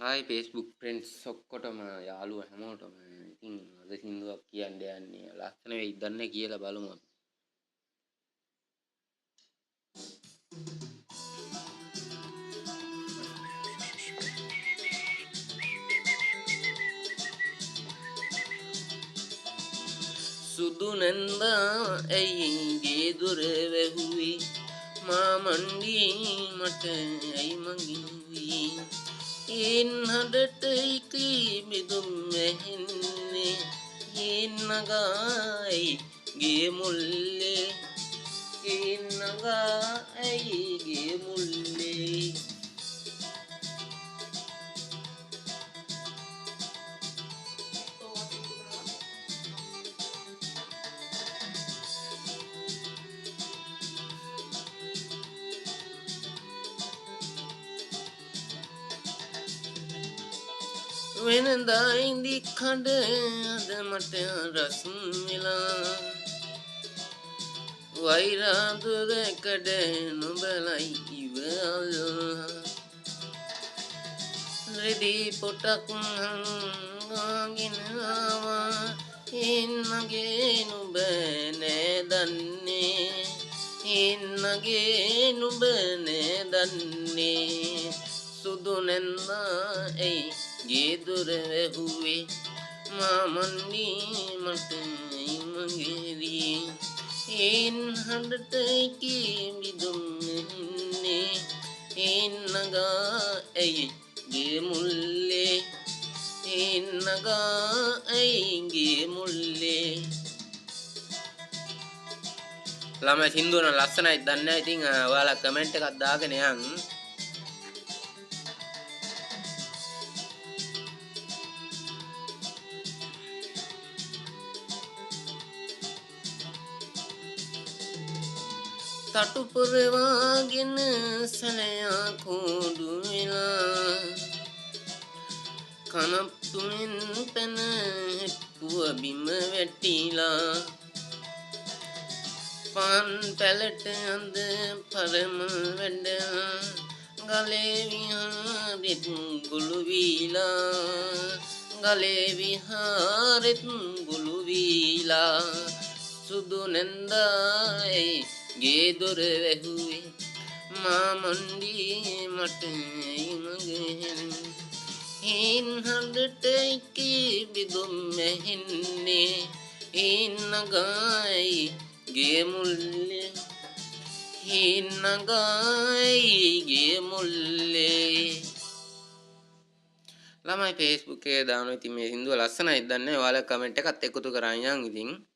Hi Facebook friends ඔක්කොටම යාළුවෝ හැමෝටම ඉතින් අද සින්දුවක් කියන්න යන්නේ ලස්සන වෙයිද දන්නේ කියලා බලමු අපි. සුදු නැන්දා ඇයි ගේ දොර වැහුවේ මා මණ්ඩියේ මට ඇයි මගින්වී එන් හඬට ඉකී මිදුම් ඇහෙන්නේ එන් නගායි ගේ මුල්ලේ එන් නගායි ගේ මුල්ලේ වෙනදා ඉඳි කඩ අද මට රස් වෙලා වෛරාදුරකඩ නොබලයි ඉවල්ලා රෙදි පොටක් හංගාගෙන ආවා එන්නගේ නුඹ නෑ දන්නේ එන්නගේ නුඹ නෑ දන්නේ සුදු නැන්දා ඇයි ගේ දොර වැහුවේ මා මණ්ඩියේ මට ඇයි මගේදී එන් හඬට කී මිදුම් ඇහෙන්නේ එන් නගා ඇයි ගේ මුල්ලේ එන් නගා ඇයි ගේ මුල්ලේ ළමයි සින්දුව නම් ලස්සනයි දන්නේ නැහැ ඉතින් ඔයාලා කමෙන්ට් එකක් දාගෙන යන්න තටු පුරවාගෙන සැලයා කෝඩු වෙලා කනප්පුෙන් පැන හෙප්පුව බිම වැටිලා පාන් පැලට අඳ පරම වැඩ ගලේ විහාරෙත් ගොළු වීලා ගලේ විහාරෙත් ගොළු වීලා සුදු නැන්දායි ගේ දොර වැහුවේ මා මණ්ඩියේ මට ඇයි මගහැරෙන්නේ එන් හඬට කී බිදුම් ඇහෙන්නේ එන් නගායි ගේ මුල්ලේ එන් නගායි ගේ මුල්ලේ ළමයි Facebook එකේ දානවා ඉතින් මේ සින්දුව ලස්සනයි දන්නේ ඔයාලා කමෙන්ට් එකත් එකතු කරන් යන් ඉතින්